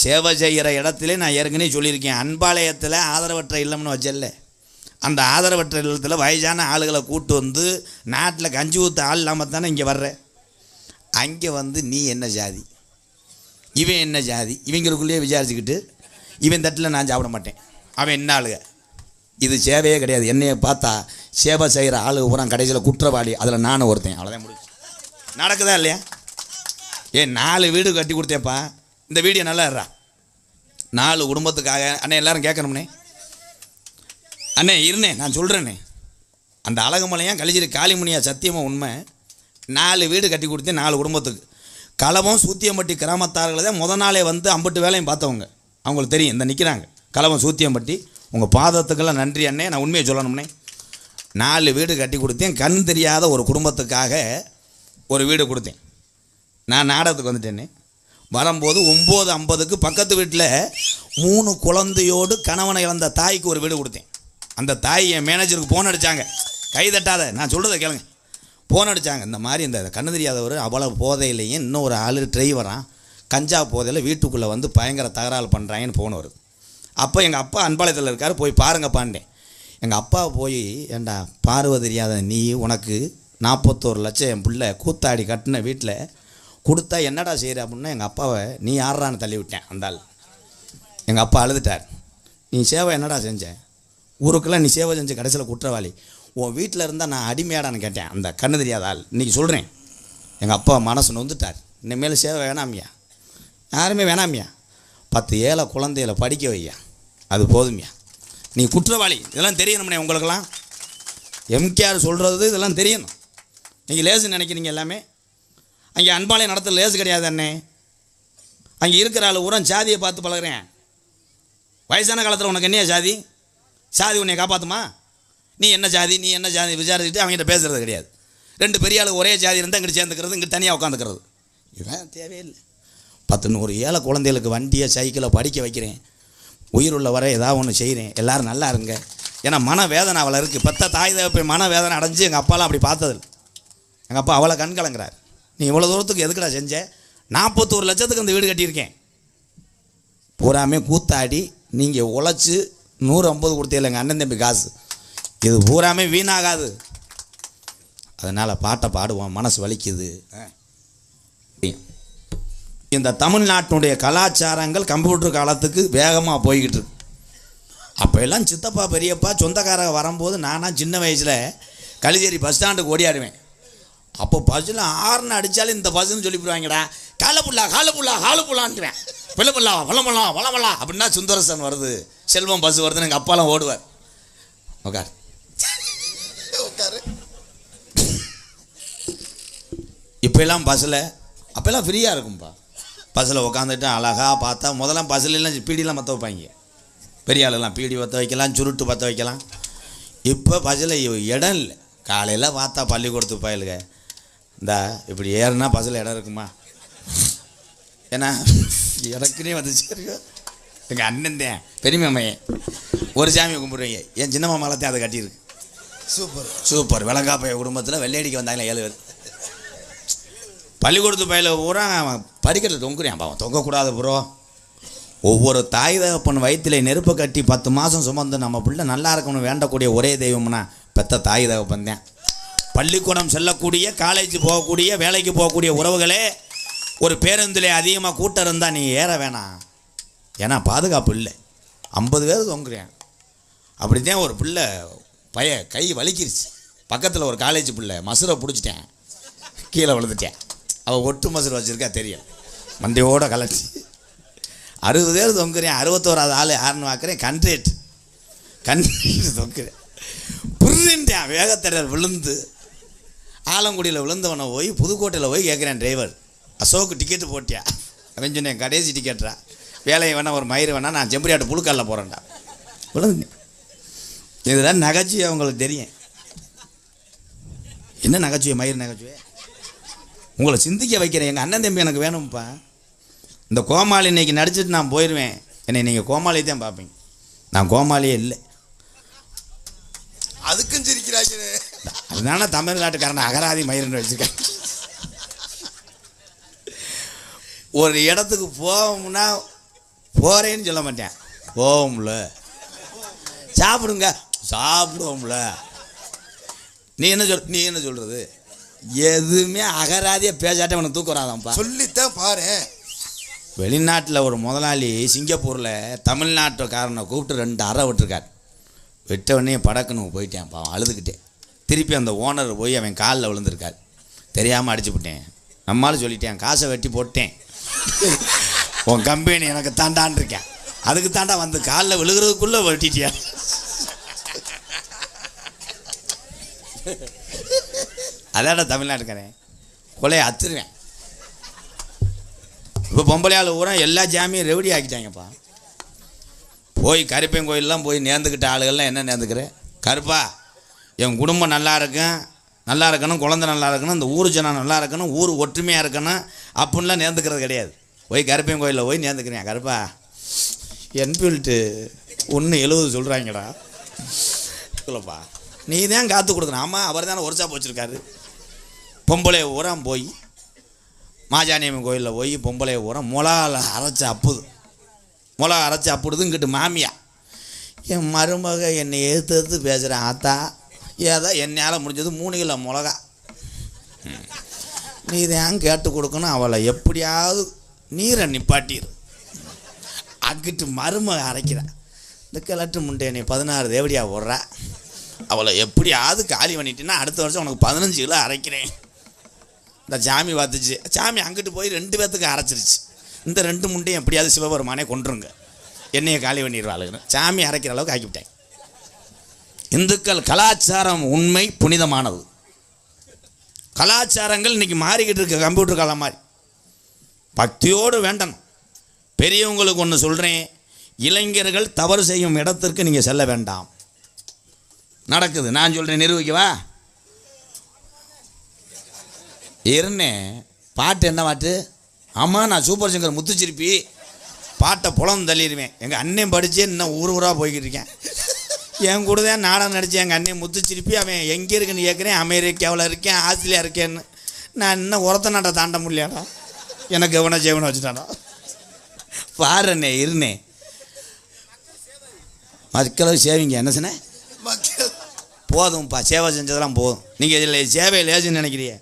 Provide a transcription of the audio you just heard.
சேவை செய்கிற இடத்துல நான் ஏற்கனவே சொல்லியிருக்கேன், அன்பாலயத்தில் ஆதரவற்ற இல்லம்னு வச்சல, அந்த ஆதரவற்ற இல்லத்தில் வயசான ஆளுகளை கூட்டு வந்து நாட்டில் கஞ்சி ஊற்ற ஆள் இல்லாமல் தானே இங்கே வர்ற. அங்கே வந்து நீ என்ன ஜாதி, இவன் என்ன ஜாதி, இவங்களுக்குள்ளேயே விசாரிச்சுக்கிட்டு இவன் தட்டில் நான் சாப்பிட மாட்டேன், அவன் என்ன ஆளுக. இது சேவையே கிடையாது. என்னையை பார்த்தா சேவை செய்கிற ஆளு பூரா கடைசியில் குற்றவாளி, அதில் நானும் ஒருத்தன். அவ்வளோதான் முடிச்சு. நடக்குதா இல்லையா? 4 வீடு கட்டி கொடுத்தேப்பா, இந்த வீடியோ நல்லா இருறா. 4 குடும்பத்துக்காக. அண்ணே எல்லோரும் கேட்கணும்னே, அண்ணே இருண்ணே நான் சொல்கிறேண்ணே. அந்த அழகுமலையாக கழிச்சிரு காளிமுனியா சத்தியமாக உண்மை. 4 வீடு கட்டி கொடுத்தேன் 4 குடும்பத்துக்கு. களவம் சூத்தியம்பட்டி கிராமத்தார்களை தான் முத நாளே வந்து 50 வேலையும் பார்த்தவங்க, அவங்களுக்கு தெரியும். இந்த நிற்கிறாங்க களவம் சூத்தியம்பட்டி. உங்கள் பாதத்துக்கெல்லாம் நன்றி அண்ணே. நான் உண்மையை சொல்லணும்னே, 4 வீடு கட்டி கொடுத்தேன். கண் தெரியாத ஒரு குடும்பத்துக்காக ஒரு வீடு கொடுத்தேன். நான் நாடகத்துக்கு வந்துட்டேன்னே. வரும்போது 9:50க்கு பக்கத்து வீட்டில் 3 குழந்தையோடு கணவனை இழந்த தாய்க்கு ஒரு வீடு கொடுத்தேன். அந்த தாய் என் மேனேஜருக்கு ஃபோன் அடித்தாங்க, கை தட்டாத நான் சொல்கிறத கேளுங்க. ஃபோன் அடித்தாங்க, இந்த மாதிரி இந்த கண்ணு தெரியாதவர் அவ்வளோ போதையிலையும் இன்னொரு ஆள் டிரைவரான் கஞ்சா போதையில் வீட்டுக்குள்ளே வந்து பயங்கர தகராறு பண்ணுறாங்கன்னு ஃபோன் வருது. அப்போ எங்கள் அப்பா அன்பாளையத்தில் இருக்கார், போய் பாருங்கப்பாண்டேன். எங்கள் அப்பா போய், ஏண்டா பார்வை தெரியாத நீ, உனக்கு 41 லட்சம் என் பிள்ளை கூத்தாடி கட்டின வீட்டில் கொடுத்தா என்னடா செய்கிற அப்படின்னா, எங்கள் அப்பாவை நீ யாரான்னு தள்ளி விட்டேன். அந்த ஆள் எங்கள் அப்பா அழுதுட்டார். நீ சேவை என்னடா செஞ்ச, ஊருக்கெல்லாம் நீ சேவை செஞ்ச கடைசியில் குற்றவாளி, உன் வீட்டில் இருந்தால் நான் அடிமையாடான்னு கேட்டேன். அந்த கண்ணு தெரியாத ஆள் இன்றைக்கி சொல்கிறேன். எங்கள் அப்பா மனசு நொந்துட்டார். இனிமேல் சேவை வேணாமியா, யாருமே வேணாமியா, 10 ஏழை குழந்தைகளை படிக்க வையா, அது போதுமியா, நீ குற்றவாளி. இதெல்லாம் தெரியணும்னே உங்களுக்கெல்லாம். எம்கேஆர் சொல்கிறது இதெல்லாம் தெரியணும். நீங்கள் லேசுன்னு நினைக்கிறீங்க எல்லாமே. அங்கே அன்பாளையம் நடத்த லேசு கிடையாது அண்ணே. அங்கே இருக்கிற ஆள் ஊரம் ஜாதியை பார்த்து பழகிறேன். வயசான காலத்தில் உனக்கு என்னையா ஜாதி, சாதி உன்னை காப்பாற்றுமா, நீ என்ன ஜாதி நீ என்ன ஜாதி விசாரிச்சுட்டு அவங்ககிட்ட பேசுகிறது கிடையாது. 2 பெரிய ஆள் ஒரே ஜாதி இருந்தால் இங்கிட்டு சேர்ந்துக்கிறது, இங்கிட்டு தனியாக உட்காந்துக்கிறது, இதுதான் தேவையில்லை. 10 ஏழை குழந்தைகளுக்கு வண்டியை சைக்கிளை படிக்க வைக்கிறேன், உயிர் உள்ள வர ஏதாவது ஒன்று செய்கிறேன், எல்லோரும் நல்லா இருங்க. ஏன்னா மன வேதனை அவளை இருக்குது. பெத்த தாய் போய் மன வேதனை அடைஞ்சு எங்கள் அப்பாலாம் அப்படி பார்த்தது. எங்கள் அப்பா அவளை கண் கலங்குறார். நீ இவ்வளோ தூரத்துக்கு எதுக்குடா செஞ்ச, 41 லட்சத்துக்கு அந்த வீடு கட்டியிருக்கேன், பூராமே கூத்தாடி நீங்கள் உழைச்சி 150 கொடுத்தீங்க எங்கள் அண்ணன் தம்பி காசு, இது பூராமே வீணாகாது. அதனால் பாட்டை பாடுவோம், மனசு வலிக்குது. இந்த தமிழ்நாட்டினுடைய கலாச்சாரங்கள் கம்ப்யூட்டர் காலத்துக்கு வேகமாக போய்கிட்டு இருக்கு. அப்போ எல்லாம் சித்தப்பா பெரியப்பா சொந்தக்காரங்க வரும்போது நானாக சின்ன வயசில் களிச்சேரி பஸ் ஸ்டாண்டுக்கு ஓடியாடுவேன். அப்போ பஸ்ஸில் ஆறுன்னு அடித்தாலும் இந்த பஸ்ஸுன்னு சொல்லிவிடுவாங்கடா, காலப்புல்லா காலப்புல்லா காலப்புல்லான்ட்டுவேன், வெள்ளப்பல்லா வளமல்லா வளமல்லா அப்படின்னா சுந்தரசன் வருது, செல்வம் பஸ் வருதுன்னு எங்கள் அப்பாலாம் ஓடுவார். உட்கார் உட்காரு. இப்போல்லாம் பஸ்ஸில் அப்போல்லாம் ஃப்ரீயாக இருக்கும்ப்பா. பஸ்ஸில் உட்காந்துட்டு அழகாக பார்த்தா, முதல்லாம் பஸ்ஸிலலாம் பீடிலாம் பற்ற வைப்பாங்க, பெரிய ஆளெல்லாம் பீடி பற்ற வைக்கலாம், சுருட்டு பற்ற வைக்கலாம். இப்போ பஸ்ஸில் இடம் இல்லை. காலையில் பார்த்தா பள்ளிக்கூடத்துக்கு பயலுங்க இந்தா இப்படி ஏறுனா பஸ்ஸில் இடம் இருக்குமா, ஏன்னா எனக்குன்னே வந்துச்சு. எங்கள் அண்ணன் தான் பெரியம்மா மையன் ஒரு சாமியை கும்பிடுவீங்க, என் சின்ன மாமாலத்தையும் அதை கட்டியிருக்கு. Super super. விளங்காப்பைய குடும்பத்தில் வெள்ளையடிக்க வந்தாங்களே 7 பேர். பள்ளிக்கூடத்து பையில பூரா படிக்கிறது தொங்குறேன். பாவம் தொங்கக்கூடாது ப்ரோ. ஒவ்வொரு தாய் தகப்பன் வயிற்றிலே நெருப்பை கட்டி 10 மாதம் சுமந்து நம்ம பிள்ளை நல்லா இருக்கணும்னு வேண்டக்கூடிய ஒரே தெய்வம்னா பெத்த தாய் தகப்பன் தான். பள்ளிக்கூடம் செல்லக்கூடிய, காலேஜ் போகக்கூடிய, வேலைக்கு போகக்கூடிய உறவுகளே, ஒரு பேருந்திலே அதிகமாக கூட்டம் இருந்தால் நீ ஏற வேணாம், ஏன்னா பாதுகாப்பு இல்லை. 50 பேர் தொங்குறேன். அப்படி தான் ஒரு பிள்ளை கை வலிக்கிருச்சு. பக்கத்தில் ஒரு காலேஜ் பிள்ளை மசுரை பிடிச்சிட்டேன், கீழே விழுந்துட்டேன். அவள் ஒட்டு மசுரை வச்சுருக்கா தெரியும், மண்டையோடு கலச்சி. 60 பேர் தொங்குறேன். 61வது ஆள் யாருன்னு பார்க்குறேன், கண்ட்ரேட் தொங்குறேன். புரிஞ்சுட்டேன். வேகத்தடர் விழுந்து ஆலங்குடியில் விழுந்தவனை போய் புதுக்கோட்டையில் போய் கேட்குறேன், டிரைவர் அசோக்கு டிக்கெட்டு போட்டியா? அவன் சொன்னேன் கடைசி டிக்கெட்ரா, வேலையை வேணா ஒரு மயிறு வேணா, நான் செம்பரியாட்டு புழுக்காலில் போகிறேன்டா. விழுந்து இதெல்லாம் நகைச்சுவை அவங்களுக்கு தெரியும். என்ன நகைச்சுவை, மயிறு நகைச்சுவை உங்களை சிந்திக்க வைக்கிறேன். எங்கள் அண்ணன் தம்பி எனக்கு வேணும்ப்பா. இந்த கோமாளி இன்னைக்கு நடிச்சிட்டு நான் போயிடுவேன், என்னை நீங்கள் கோமாளி தான் பார்ப்பீங்க. நான் கோமாளியே இல்லை. அதுக்கும் சிரிக்கிறாங்க. அதனால தமிழ்நாட்டுக்காரன் அகராதி மயிர்னு வச்சுருக்கேன். ஒரு இடத்துக்கு போவோம்னா போகிறேன்னு சொல்ல மாட்டேன், போவோம்ல. சாப்பிடுங்க, சாப்பிடுவோம்ல. நீ என்ன சொல்கிறது? எதுவுமே அகராதியாக பேசாட்டே அவனுக்கு தூக்கம் வராதான்ப்பா. சொல்லித்தான் பாரு. வெளிநாட்டில் ஒரு முதலாளி சிங்கப்பூரில் தமிழ்நாட்டுக்காரனை கூப்பிட்டு 2 அறை விட்டுருக்கார். விட்டவொடனே படக்குன்னு போயிட்டேன்ப்பா, அழுதுகிட்டேன். திருப்பி அந்த ஓனர் போய் அவன் காலில் விழுந்திருக்கார். தெரியாமல் அடிச்சுவிட்டேன். நம்மளால சொல்லிட்டேன், காசை வெட்டி போட்டேன், உன் கம்பெனி எனக்கு தாண்டான் இருக்கேன், அதுக்கு தாண்டா வந்து காலில் விழுகிறதுக்குள்ளே வெட்டிட்டியா. அதாட தமிழ்நாட்டுக்காரன் கொலையை அத்துருவேன். இப்போ பொம்பளையால் ஊரம் எல்லா ஜாமியும் ரெவடி ஆக்கிட்டாங்கப்பா. போய் கருப்பன் கோயிலெலாம் போய் நேர்ந்துக்கிட்ட ஆளுகள்லாம் என்ன நேர்ந்துக்கிறேன், கருப்பா என் குடும்பம் நல்லா இருக்கணும், குழந்தை நல்லா இருக்கணும், இந்த ஊர் ஜனம் நல்லா இருக்கணும், ஊர் ஒற்றுமையாக இருக்கணும் அப்படின்லாம் நேர்ந்துக்கிறது கிடையாது. போய் கருப்பன் கோயிலில் போய் நேர்ந்துக்கிறேன், கருப்பா என்ஃபீல்டு 170 சொல்கிறாங்கடா இல்லைப்பா, நீ தான் காத்து கொடுக்கணும். ஆமாம், அவர் தானே ஒர்க் ஷாப் வச்சுருக்காரு. பொம்பளைய ஊரம் போய் மாஜானியம்மன் கோயிலில் போய் பொம்பளைய ஊரம் மிளகா அரைச்சி அப்புடுது. இங்கிட்டு மாமியா என் மருமக என்னை எதிர்த்து பேசுகிறேன், ஆத்தா ஏதோ என்னால் முடிஞ்சது 3 கிலோ மிளகா, நீ தான் கேட்டு கொடுக்கணும், அவளை எப்படியாவது நீரை நிப்பாட்டிடு. அங்கிட்டு மருமக அரைக்கிறேன், இந்த கிழட்டு முண்டை நீ 16 தேவடியாக போடுறா, அவளை எப்படியாவது காலி பண்ணிட்டேன்னா அடுத்த வருஷம் உனக்கு 15 கிலோ அரைக்கிறேன். இந்த சாமி பார்த்துச்சு, சாமி அங்கிட்டு போய் 2 பேர்த்துக்கு அரைச்சிருச்சு. இந்த 2 முண்டையும் எப்படியாவது சிவபெருமானே கொன்றுங்க, என்னையை காலி பண்ணிடுவாளுங்க. சாமி அரைக்கிற அளவுக்கு ஆக்கிவிட்டேன். இந்துக்கள் கலாச்சாரம் உண்மை புனிதமானது. கலாச்சாரங்கள் இன்றைக்கி மாறிக்கிட்டு இருக்க கம்ப்யூட்டர் காலம் மாதிரி. பக்தியோடு வேண்டணும். பெரியவங்களுக்கு ஒன்று சொல்கிறேன், இளைஞர்கள் தவறு செய்யும் இடத்திற்கு நீங்கள் செல்ல வேண்டாம். நடக்குது, நான் சொல்கிறேன், நிரூபிக்கவா? இருந்தேன் பாட்டு என்ன பாட்டு? ஆமாம், நான் சூப்பர் சிங்கர் முத்துச்சிருப்பி பாட்டை புலம் தள்ளிடுவேன். எங்கள் அண்ணன் படித்து இன்னும் ஊராக போய்கிட்டு இருக்கேன். என் கூட தான் நாடகம் நடித்தேன் எங்கள் அண்ணன் முத்துச்சிருப்பி. அவன் எங்கே இருக்குன்னு கேட்குறேன், அமெரிக்காவில் இருக்கேன், ஆஸ்திரேலியா இருக்கேன்னு. நான் இன்னும் ஒருத்த நாட்டை தாண்ட முடியலடா, எனக்கு எவனை ஜெவனை வச்சுட்டாடா. பாருண்ணே இருண்ணே, மக்களை சேவிங்க. என்ன சொன்னேன்? போதும்ப்பா, சேவை செஞ்சதெல்லாம் போதும். நீங்கள் இதில் சேவை லேசுன்னு நினைக்கிறீங்க.